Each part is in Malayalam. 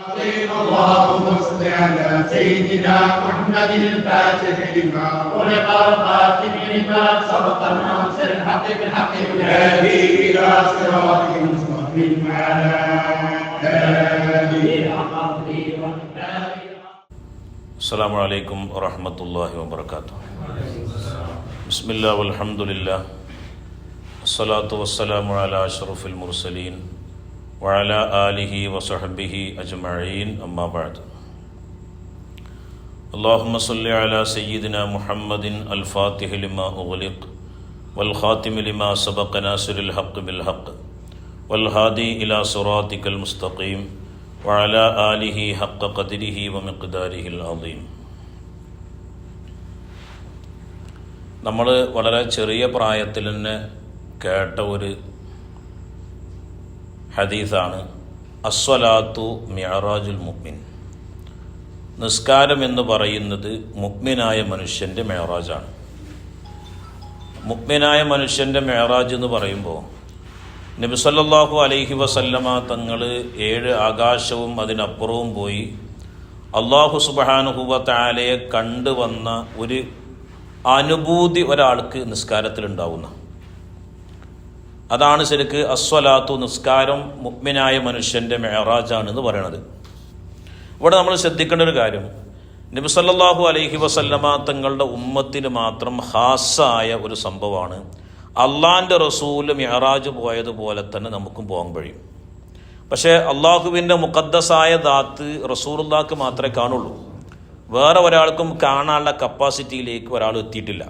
اللهم صل على سيدنا محمد الفاتح لما ولق الخاتم لما سبق الناصر الحق بالحق والهادي الى صراطك المستقيم وعلى اله السلام عليكم ورحمة الله وبركاته. بسم الله والحمد لله والصلاة والسلام على أشرف المرسلين وعلى آله وصحبه أجمعين أما بعد. اللهم صل على سيدنا محمد الفاتح لما أغلق والخاتم لما سبق ناصر الحق بالحق والهادي إلى صراطك المستقيم وعلى آله حق قدره ومقداره العظيم. നമ്മൾ വളരെ ചെറിയ പ്രായത്തിൽ തന്നെ കേട്ട ഒരു ഹദീസാണ് അസ്വലാത്തു മിഅറാജുൽ മുഅ്മിൻ. നിസ്കാരം എന്ന് പറയുന്നത് മുഅ്മിനായ മനുഷ്യൻ്റെ മിഅറാജാണ്. മുഅ്മിനായ മനുഷ്യൻ്റെ മിഅറാജ് എന്ന് പറയുമ്പോൾ നബി സല്ലല്ലാഹു അലൈഹി വസല്ലമ തങ്ങൾ 7 ആകാശവും അതിനപ്പുറവും പോയി അല്ലാഹു സുബ്ഹാനഹു വ തആലയെ കണ്ടുവന്ന ഒരു അനുഭൂതി ഒരാൾക്ക് നിസ്കാരത്തിലുണ്ടാവുന്ന, അതാണ് ശരിക്ക് അസ്വലാത്തു നിസ്കാരം മുഅ്മിനായ മനുഷ്യൻ്റെ മിഅറാജാണെന്ന് പറയണത്. ഇവിടെ നമ്മൾ ശ്രദ്ധിക്കേണ്ട ഒരു കാര്യം, നബി സല്ലല്ലാഹു അലൈഹി വസല്ലമ തങ്ങളുടെ ഉമ്മത്തിന് മാത്രം ഖാസായ ഒരു സംഭവമാണ്. അള്ളാൻ്റെ റസൂല് മിഅറാജ് പോയതുപോലെ തന്നെ നമുക്കും പോകാൻ കഴിയും. പക്ഷേ അള്ളാഹുവിൻ്റെ മുഖദ്ദസായ ദാത്ത് റസൂലുള്ളാഹിക്ക് മാത്രമേ കാണുള്ളൂ. വേറെ ഒരാൾക്കും കാണാനുള്ള കപ്പാസിറ്റിയിലേക്ക് ഒരാൾ എത്തിയിട്ടില്ല.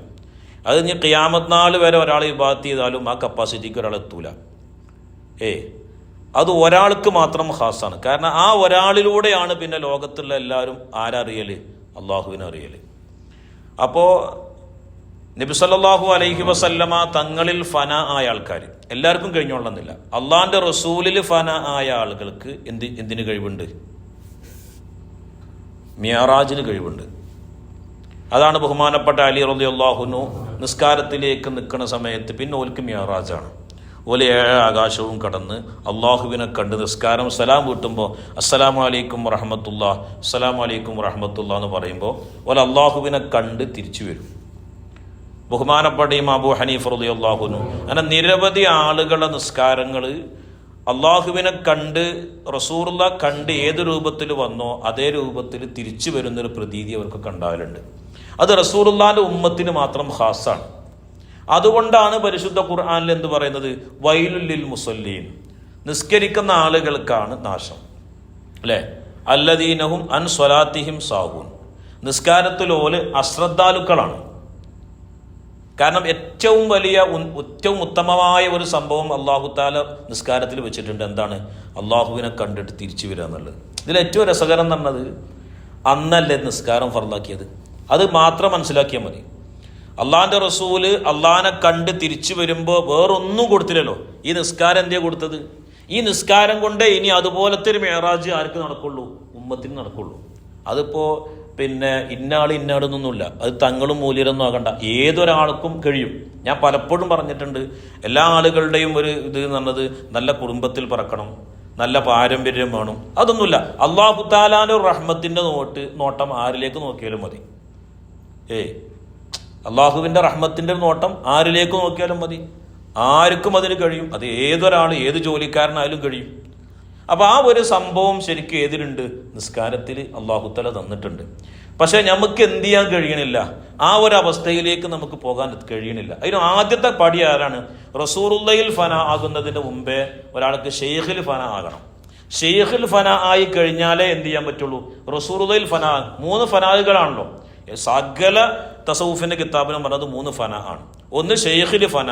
അത് ഇനി ഖിയാമത്ത് നാൾ വരെ ഒരാൾ ഇബാദത്ത് ചെയ്താലും ആ കപ്പാസിറ്റിക്ക് ഒരാൾ എത്തൂല. അത് ഒരാൾക്ക് മാത്രം ഖാസാണ്. കാരണം ആ ഒരാളിലൂടെയാണ് പിന്നെ ലോകത്തുള്ള എല്ലാവരും ആരറിയൽ? അള്ളാഹുവിനെ അറിയൽ. അപ്പോൾ നബി സല്ലല്ലാഹു അലൈഹി വസല്ലമ തങ്ങളിൽ ഫന ആയ ആൾക്കാർ എല്ലാവർക്കും കഴിഞ്ഞോളന്നില്ല. അള്ളാഹിൻ്റെ റസൂലിൽ ഫന ആയ ആളുകൾക്ക് എന്തിന് കഴിവുണ്ട്? മിഅറാജിന് കഴിവുണ്ട്. അതാണ് ബഹുമാനപ്പെട്ട അലി റളിയല്ലാഹു അൻഹു നിസ്കാരത്തിലേക്ക് നിൽക്കുന്ന സമയത്ത് പിന്നെ ഓൽക്ക് മിഅറാജാണ്. ഓല് 7 ആകാശവും കടന്ന് അള്ളാഹുവിനെ കണ്ട് നിസ്കാരം സലാം വീട്ടുമ്പോൾ അസ്സലാമു അലൈക്കും വറഹ്മത്തുള്ളാഹ് അസ്സലാമു അലൈക്കും വറഹ്മത്തുള്ളാഹ് എന്ന് പറയുമ്പോൾ ഓല് അള്ളാഹുവിനെ കണ്ട് തിരിച്ചു വരും. ബഹുമാനപ്പെട്ട ഇമാം അബൂ ഹനീഫ റളിയല്ലാഹു അൻഹു അങ്ങനെ നിരവധി ആളുകളുടെ നിസ്കാരങ്ങൾ അള്ളാഹുവിനെ കണ്ട് റസൂലുള്ളാഹ് കണ്ട് ഏത് രൂപത്തിൽ വന്നോ അതേ രൂപത്തിൽ തിരിച്ചു വരുന്നൊരു പ്രതീതി അവർക്ക് ഉണ്ടാവലുണ്ട്. അത് റസൂലുള്ളാഹിന്റെ ഉമ്മത്തിന് മാത്രം ഖാസാണ്. അതുകൊണ്ടാണ് പരിശുദ്ധ ഖുർആനിൽ എന്ത് പറയുന്നത്? വൈലുൽ ലിൽ മുസല്ലീൻ, നിസ്കരിക്കുന്ന ആളുകൾക്കാണ് നാശം, അല്ലേ? അല്ലദീനഹും അൻ സ്വലാത്തിഹിം സാഹൂൻ, നിസ്കാരത്തിൽ ഓല് അശ്രദ്ധാലുക്കളാണ്. കാരണം ഏറ്റവും ഉത്തമമായ ഒരു സംഭവം അല്ലാഹു തആല നിസ്കാരത്തിൽ വെച്ചിട്ടുണ്ട്. എന്താണ്? അള്ളാഹുവിനെ കണ്ടിട്ട് തിരിച്ചു വരിക എന്നുള്ളത്. ഇതിൽ ഏറ്റവും രസകരം എന്ന് പറഞ്ഞത്, അന്നല്ലേ നിസ്കാരം ഫർളാക്കിയത്? അത് മാത്രം മനസ്സിലാക്കിയാൽ മതി. അള്ളാഹിൻ്റെ റസൂല് അള്ളാഹിനെ കണ്ട് തിരിച്ചു വരുമ്പോൾ വേറൊന്നും കൊടുത്തില്ലല്ലോ. ഈ നിസ്കാരം എന്തേ കൊടുത്തത്? ഈ നിസ്കാരം കൊണ്ടേ ഇനി അതുപോലത്തെ ഒരു മിഅറാജ് ആർക്ക് നടക്കുള്ളൂ? ഉമ്മത്തിന് നടക്കുള്ളൂ. അതിപ്പോൾ പിന്നെ ഇന്നാളെന്നൊന്നുമില്ല. അത് തങ്ങളും മൂല്യരൊന്നും ആകണ്ട, ഏതൊരാൾക്കും കഴിയും. ഞാൻ പലപ്പോഴും പറഞ്ഞിട്ടുണ്ട്, എല്ലാ ആളുകളുടെയും ഒരു ഇത് എന്ന് പറഞ്ഞത് നല്ല കുടുംബത്തിൽ പിറക്കണം, നല്ല പാരമ്പര്യം വേണം, അതൊന്നുമില്ല. അല്ലാഹു തആലാന്റെ റഹ്മത്തിന്റെ നോട്ടം ആരിലേക്ക് നോക്കിയാലും മതി. അള്ളാഹുവിൻ്റെ റഹ്മത്തിന്റെ നോട്ടം ആരിലേക്ക് നോക്കിയാലും മതി. ആർക്കും അതിന് കഴിയും. അത് ഏതൊരാൾ, ഏത് ജോലിക്കാരനായാലും കഴിയും. അപ്പോൾ ആ ഒരു സംഭവം ശരിക്കും ഏതിലുണ്ട്? നിസ്കാരത്തിൽ അല്ലാഹു തആല തന്നിട്ടുണ്ട്. പക്ഷെ നമുക്ക് എന്ത് ചെയ്യാൻ കഴിയണില്ല, ആ ഒരു അവസ്ഥയിലേക്ക് നമുക്ക് പോകാൻ കഴിയണില്ല. അതിന് ആദ്യത്തെ പടി ആരാണ്? റസൂലുള്ളാഹിൽ ഫന ആകുന്നതിന് മുമ്പേ ഒരാൾക്ക് ഷെയ്ഖിൽ ഫന ആകണം. ഷെയ്ഖിൽ ഫന ആയി കഴിഞ്ഞാലേ എന്ത് ചെയ്യാൻ പറ്റുള്ളൂ? റസൂലുള്ളാഹിൽ ഫന. 3 ഫനാകളാണല്ലോ സകല തസവുഫിന്റെ കിതാബിനും പറഞ്ഞത്. 3 ഫന ആണ്. ഒന്ന് ഷെയ്ഖിൽ ഫന,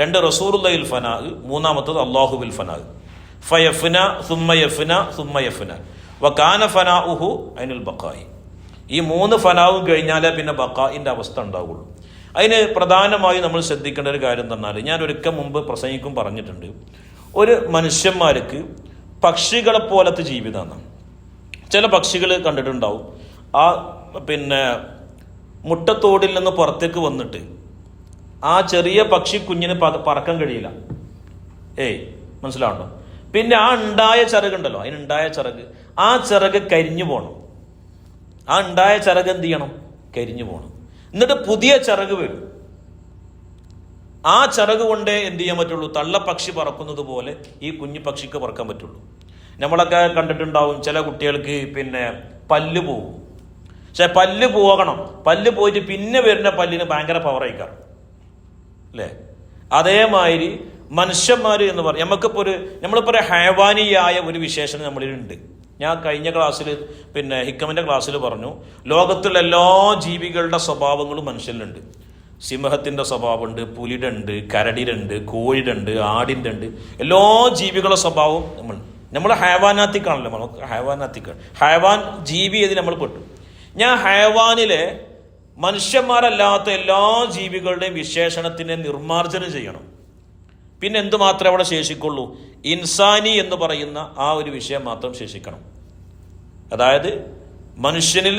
2 റസൂലുള്ളാഹിൽ ഫന, 3-മത്തത് അല്ലാഹുവിൽ ഫന. ഫയഫ്ന സുമ്മ യഫ്ന സുമ്മ യഫ്ന വകാന ഫനാഉഹു അനിൽ ബഖായി. ഈ 3 ഫനാവും കഴിഞ്ഞാലേ പിന്നെ ബഖായിന്റെ അവസ്ഥ ഉണ്ടാവുള്ളൂ. അതിന് പ്രധാനമായും നമ്മൾ ശ്രദ്ധിക്കേണ്ട ഒരു കാര്യം തന്നാൽ, ഞാൻ ഒരിക്കൽ മുമ്പ് പ്രസംഗിക്കും പറഞ്ഞിട്ടുണ്ട്, ഒരു മനുഷ്യന്മാർക്ക് പക്ഷികളെ പോലത്തെ ജീവിതമാണ്. ചില പക്ഷികൾ കണ്ടിട്ടുണ്ടാവും, ആ പിന്നെ മുട്ടത്തോടിൽ നിന്ന് പുറത്തേക്ക് വന്നിട്ട് ആ ചെറിയ പക്ഷി കുഞ്ഞിന് പറക്കാൻ കഴിയില്ല. മനസ്സിലാവണ്ടോ? പിന്നെ ആ ഉണ്ടായ ചിറകുണ്ടല്ലോ, അതിനുണ്ടായ ചിറക്, ആ ചിറക് കരിഞ്ഞു പോകണം. ആ ഉണ്ടായ ചിറക് എന്ത് ചെയ്യണം? കരിഞ്ഞു പോകണം. എന്നിട്ട് പുതിയ ചിറക് വരും. ആ ചിറക് കൊണ്ടേ എന്ത് ചെയ്യാൻ പറ്റുള്ളൂ? തള്ളപ്പക്ഷി പറക്കുന്നത് പോലെ ഈ കുഞ്ഞു പക്ഷിക്ക് പറക്കാൻ പറ്റുള്ളൂ. നമ്മളൊക്കെ കണ്ടിട്ടുണ്ടാവും, ചില കുട്ടികൾക്ക് പല്ല് പോകും. പക്ഷെ പല്ല് പോകണം, പല്ല് പോയിട്ട് പിന്നെ വരുന്ന പല്ലിന് ഭയങ്കര പവറായിക്കാറ് അല്ലേ? അതേമാതിരി മനുഷ്യന്മാർ എന്ന് പറയും, നമ്മളിപ്പോൾ ഒരു ഹൈവാനിയായ ഒരു വിശേഷണം നമ്മളിലുണ്ട്. ഞാൻ കഴിഞ്ഞ ക്ലാസ്സിൽ ഹിക്കമിൻ്റെ ക്ലാസ്സിൽ പറഞ്ഞു, ലോകത്തുള്ള എല്ലാ ജീവികളുടെ സ്വഭാവങ്ങളും മനുഷ്യനിലുണ്ട്. സിംഹത്തിൻ്റെ സ്വഭാവമുണ്ട്, പുലിയുടെ ഉണ്ട്, കരടിയുടെ ഉണ്ട്, കോഴിയുടെ ഉണ്ട്, ആടിൻ്റെ ഉണ്ട്. എല്ലാ ജീവികളുടെ സ്വഭാവവും നമ്മൾ ഹൈവാനാത്തിക്കാണല്ലോ. നമുക്ക് ഹൈവാൻ ജീവി ഏതിൽ നമ്മൾ പെട്ടു. ഞാൻ ഹൈവാനിലെ മനുഷ്യന്മാരല്ലാത്ത എല്ലാ ജീവികളുടെയും വിശേഷണത്തിനെ നിർമ്മാർജ്ജനം ചെയ്യണം. പിന്നെ എന്ത് മാത്രമേ അവിടെ ശേഷിക്കുള്ളൂ? ഇൻസാനി എന്ന് പറയുന്ന ആ ഒരു വിഷയം മാത്രം ശേഷിക്കണം. അതായത് മനുഷ്യനിൽ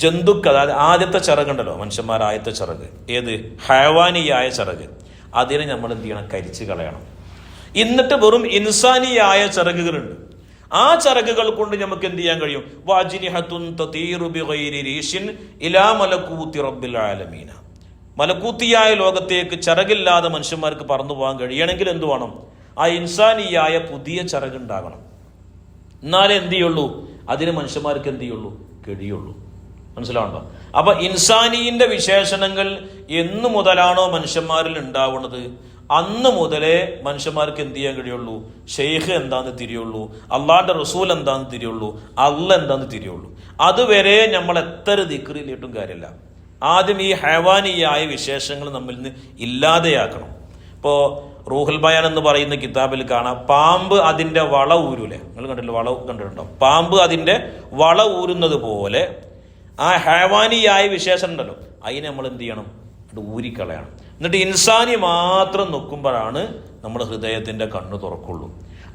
ജന്തുക്കൾ, അതായത് ആദ്യത്തെ ചിറകുണ്ടല്ലോ, മനുഷ്യന്മാരാദ്യത്തെ ചിറക് ഏത്? ഹൈവാനിയായ ചിറക്. അതിനെ നമ്മൾ എന്ത് ചെയ്യണം? കരിച്ച് കളയണം. എന്നിട്ട് വെറും ഇൻസാനിയായ ചിറകുകളുണ്ട്. ആ ചിറകുകൾ കൊണ്ട് നമുക്ക് എന്ത് ചെയ്യാൻ കഴിയും? വാജിനിഹത്തുൻ തതീറു ബിഗൈരി റീഷിൻ ഇലാ മലകൂതി റബ്ബിൽ ആലമീന. മലക്കൂത്തിയായ ലോകത്തേക്ക് ചിറകില്ലാതെ മനുഷ്യന്മാർക്ക് പറന്നു പോകാൻ കഴിയണമെങ്കിൽ എന്ത് വേണം? ആ ഇൻസാനിയായ പുതിയ ചിറകുണ്ടാകണം. എന്നാലേ എന്ത് ചെയ്യുള്ളൂ? അതിന് മനുഷ്യന്മാർക്ക് എന്ത് ചെയ്യുള്ളൂ? കഴിയുള്ളൂ. മനസ്സിലാവണ്ടോ? അപ്പൊ ഇൻസാനിയുടെ വിശേഷണങ്ങൾ എന്നു മുതലാണോ മനുഷ്യന്മാരിൽ ഉണ്ടാവുന്നത്, അന്ന് മുതലേ മനുഷ്യന്മാർക്ക് എന്ത് ചെയ്യാൻ കഴിയുള്ളൂ? ഷെയ്ഖ് എന്താന്ന് തിരിയുള്ളൂ, അള്ളാന്റെ റസൂൽ എന്താന്ന് തിരിയുള്ളൂ, അള്ള എന്താന്ന് തിരിയുള്ളൂ. അതുവരെ നമ്മൾ എത്ര ദിക്റിലിട്ടും കാര്യമില്ല. ആദ്യം ഈ ഹൈവാനിയായ വിശേഷങ്ങൾ നമ്മിൽ നിന്ന് ഇല്ലാതെയാക്കണം. ഇപ്പോൾ റൂഹുൽ ബയാൻ എന്ന് പറയുന്ന കിതാബിൽ കാണാം, പാമ്പ് അതിൻ്റെ വള ഊരൂലേ? നിങ്ങൾ കണ്ടില്ല? വള കണ്ടിട്ടുണ്ടോ? പാമ്പ് അതിൻ്റെ വള ഊരുന്നത് പോലെ ആ ഹൈവാനിയായ വിശേഷം ഉണ്ടല്ലോ, അതിനെ നമ്മൾ എന്ത് ചെയ്യണം? അത് ഊരിക്കളയണം. എന്നിട്ട് ഇൻസാനി മാത്രം നോക്കുമ്പോഴാണ് നമ്മുടെ ഹൃദയത്തിൻ്റെ കണ്ണ് തുറക്കുള്ളൂ.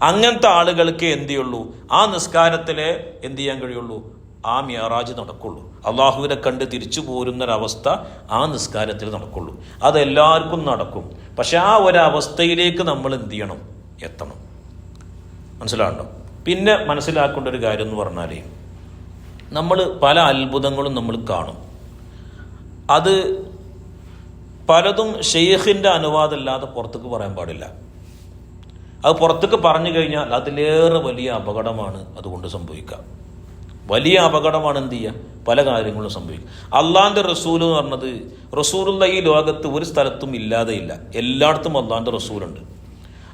അങ്ങനത്തെ ആളുകൾക്ക് എന്ത് ചെയ്യുള്ളൂ? ആ നിസ്കാരത്തിലെ എന്ത് ചെയ്യാൻ കഴിയുള്ളൂ? ആ മിഅറാജ് നടക്കുള്ളൂ. അള്ളാഹുവിനെ കണ്ട് തിരിച്ചു പോരുന്നൊരവസ്ഥ ആ നിസ്കാരത്തിൽ നടക്കുള്ളൂ. അതെല്ലാവർക്കും നടക്കും. പക്ഷെ ആ ഒരവസ്ഥയിലേക്ക് നമ്മൾ എന്ത് ചെയ്യണം? എത്തണം. മനസ്സിലാകണ്ടോ? പിന്നെ മനസ്സിലാക്കേണ്ട ഒരു കാര്യം എന്ന് പറഞ്ഞാൽ, നമ്മൾ പല അത്ഭുതങ്ങളും നമ്മൾ കാണും. അത് പലതും ഷെയ്ഖിൻ്റെ അനുവാദമില്ലാതെ പുറത്തേക്ക് പറയാൻ പാടില്ല. അത് പുറത്തേക്ക് പറഞ്ഞു കഴിഞ്ഞാൽ അതിലേറെ വലിയ അപകടമാണ് അതുകൊണ്ട് സംഭവിക്കുക. വലിയ അപകടമാണ് എന്ത് ചെയ്യുക? പല കാര്യങ്ങളും സംഭവിക്കും. അള്ളാന്റെ റസൂൽ എന്ന് പറഞ്ഞത്, റസൂലുള്ള ഈ ലോകത്ത് ഒരു സ്ഥലത്തും ഇല്ലാതെയില്ല. എല്ലായിടത്തും അള്ളാന്റെ റസൂലുണ്ട്.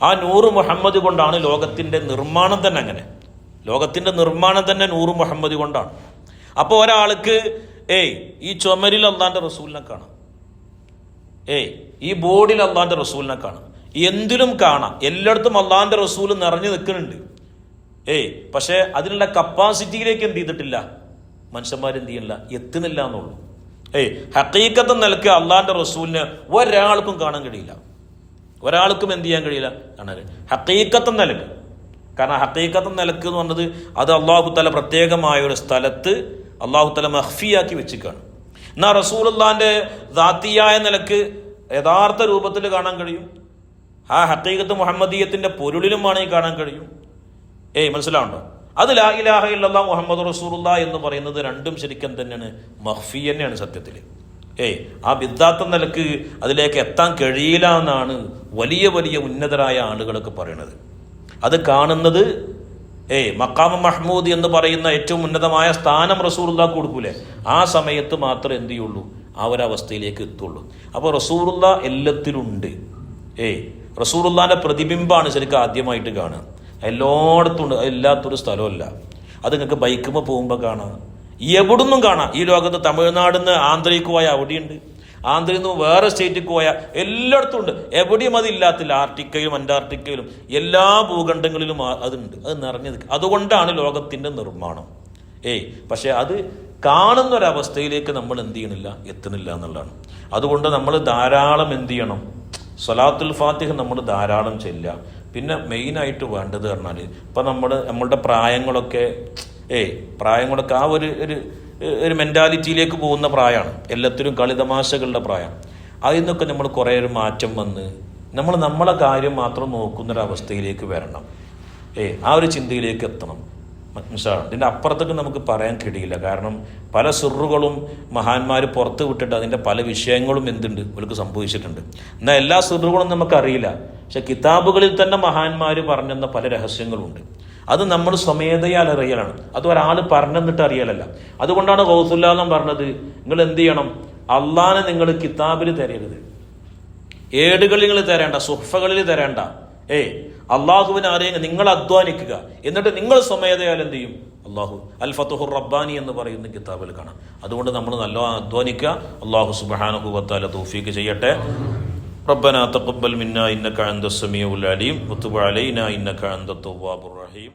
ആ നൂറ് മുഹമ്മദ് കൊണ്ടാണ് ലോകത്തിൻ്റെ നിർമ്മാണം തന്നെ. അങ്ങനെ ലോകത്തിൻ്റെ നിർമ്മാണം തന്നെ നൂറ് മുഹമ്മദ് കൊണ്ടാണ്. അപ്പോൾ ഒരാൾക്ക് ഈ ചുമരിൽ അള്ളാന്റെ റസൂലിനെ കാണാം, ഈ ബോർഡിൽ അള്ളാന്റെ റസൂലിനെ കാണാം, എന്തിലും കാണാം. എല്ലായിടത്തും അള്ളാന്റെ റസൂൽ നിറഞ്ഞു നിൽക്കുന്നുണ്ട്. പക്ഷെ അതിനുള്ള കപ്പാസിറ്റിയിലേക്ക് എന്ത് ചെയ്തിട്ടില്ല? മനുഷ്യന്മാരെന്ത് ചെയ്യുന്നില്ല? എത്തുന്നില്ല എന്നുള്ളൂ. ഹഖീഖത്ത് നിലക്ക് അള്ളാന്റെ റസൂലിനെ ഒരാൾക്കും കാണാൻ കഴിയില്ല. ഒരാൾക്കും എന്ത് ചെയ്യാൻ കഴിയില്ല? കാണാൻ ഹഖീഖത്ത് നിലക്ക്. കാരണം ഹഖീഖത്ത് നിലക്ക് എന്ന് പറഞ്ഞത് അത് അള്ളാഹു തആല പ്രത്യേകമായ ഒരു സ്ഥലത്ത് അള്ളാഹു തആല മഖ്ഫിയാക്കി വെച്ചിക്കാണ്. എന്നാൽ റസൂലുള്ളാന്റെ ദാത്തിയായ നിലക്ക് യഥാർത്ഥ രൂപത്തിൽ കാണാൻ കഴിയും. ആ ഹഖീഖത്ത് മുഹമ്മദീയത്തിന്റെ പൊരുളിലും വേണമെങ്കിൽ കാണാൻ കഴിയും. മനസ്സിലാവുണ്ടോ? അത് ലാ ഇലാഹ ഇല്ലല്ലാഹ് മുഹമ്മദ് റസൂലുള്ളാഹ് എന്ന് പറയുന്നത് രണ്ടും ശരിക്കും തന്നെയാണ് മഖ്ഫി തന്നെയാണ് സത്യത്തിൽ. ആ ബിദ്ദാത്ത് നിലക്ക് അതിലേക്ക് എത്താൻ കഴിയില്ല എന്നാണ് വലിയ വലിയ ഉന്നതരായ ആളുകളൊക്കെ പറയണത്. അത് കാണുന്നത് മഖാമ മഹ്മൂദ് എന്ന് പറയുന്ന ഏറ്റവും ഉന്നതമായ സ്ഥാനം റസൂലുള്ളാഹ് കൊടുക്കൂലേ, ആ സമയത്ത് മാത്രമേ എന്ത് ചെയ്യുള്ളൂ? ആ ഒരവസ്ഥയിലേക്ക് എത്തുള്ളൂ. അപ്പോൾ റസൂലുള്ളാഹ് എല്ലാത്തിലുണ്ട്. റസൂലുള്ളാഹിന്റെ പ്രതിബിംബമാണ് ശരിക്കും ആദ്യമായിട്ട് കാണുക. എല്ലായിടത്തും ഉണ്ട്. ഇല്ലാത്തൊരു സ്ഥലമല്ല. അത് നിങ്ങൾക്ക് ബൈക്കുമ്പോൾ പോകുമ്പോൾ കാണാം, എവിടുന്നും കാണാം. ഈ ലോകത്ത് തമിഴ്നാടിൽ നിന്ന് ആന്ധ്രയ്ക്ക് പോയാൽ അവിടെയുണ്ട്, ആന്ധ്രയിൽ നിന്ന് വേറെ സ്റ്റേറ്റിൽ പോയാൽ എല്ലായിടത്തും ഉണ്ട്. എവിടെയും അതില്ലാത്തില്ല. ആർട്ടിക്കയിലും അന്റാർട്ടിക്കയിലും എല്ലാ ഭൂഖണ്ഡങ്ങളിലും അതുണ്ട്. അത് നിറഞ്ഞു നിൽക്കുക. അതുകൊണ്ടാണ് ലോകത്തിൻ്റെ നിർമ്മാണം. പക്ഷെ അത് കാണുന്നൊരവസ്ഥയിലേക്ക് നമ്മൾ എന്ത് ചെയ്യണില്ല? എത്തുന്നില്ല എന്നുള്ളതാണ്. അതുകൊണ്ട് നമ്മൾ ധാരാളം എന്ത് ചെയ്യണം? സ്വലാത്തുൽ ഫാത്തിഹ നമ്മൾ ധാരാളം ചെല്ലുക. പിന്നെ മെയിനായിട്ട് വേണ്ടത് പറഞ്ഞാൽ ഇപ്പം നമ്മളുടെ പ്രായങ്ങളൊക്കെ ആ ഒരു മെൻറ്റാലിറ്റിയിലേക്ക് പോകുന്ന പ്രായമാണ്. എല്ലാത്തിനും കളിതമാശകളുടെ പ്രായം. അതിൽ നിന്നൊക്കെ നമ്മൾ കുറേ ഒരു മാറ്റം വന്ന് നമ്മളെ കാര്യം മാത്രം നോക്കുന്നൊരവസ്ഥയിലേക്ക് വരണം. ആ ഒരു ചിന്തയിലേക്ക് എത്തണം. ഇതിൻ്റെ അപ്പുറത്തേക്ക് നമുക്ക് പറയാൻ കഴിയില്ല. കാരണം പല സിറുകളും മഹാന്മാർ പുറത്ത് വിട്ടിട്ട് അതിൻ്റെ പല വിഷയങ്ങളും എന്തുണ്ട് അവർക്ക് സംഭവിച്ചിട്ടുണ്ട്. എന്നാൽ എല്ലാ സിറുകളും നമുക്കറിയില്ല. പക്ഷെ കിതാബുകളിൽ തന്നെ മഹാന്മാർ പറഞ്ഞെന്ന പല രഹസ്യങ്ങളുണ്ട്. അത് നമ്മൾ സ്വമേധയാൽ അറിയലാണ്. അത് ഒരാൾ പറഞ്ഞെന്നിട്ട് അറിയലല്ല. അതുകൊണ്ടാണ് ഗൗസുല്ലാദം പറഞ്ഞത്, നിങ്ങൾ എന്ത് ചെയ്യണം, അള്ളാനെ നിങ്ങൾ കിതാബിൽ തരരുത്, ഏടുകളിൽ നിങ്ങൾ തരേണ്ട, സുഹഫകളിൽ തരേണ്ട. അള്ളാഹുവിനെ അറിയുക, നിങ്ങൾ അധ്വാനിക്കുക, എന്നിട്ട് നിങ്ങൾ സ്വമേധയാൽ എന്ത് ചെയ്യും, അള്ളാഹു അൽ ഫതുഹുർ റബ്ബാനി എന്ന് പറയുന്ന കിതാബിൽ കാണാം. അതുകൊണ്ട് നമ്മൾ നല്ല അധ്വാനിക്കുക. അള്ളാഹു സുബ്ഹാനഹു വ തആല തൗഫീഖ് ചെയ്യട്ടെ. ربنا تقبل منا إنك أنت السميع العليم وتب علينا إنك أنت التواب الرحيم.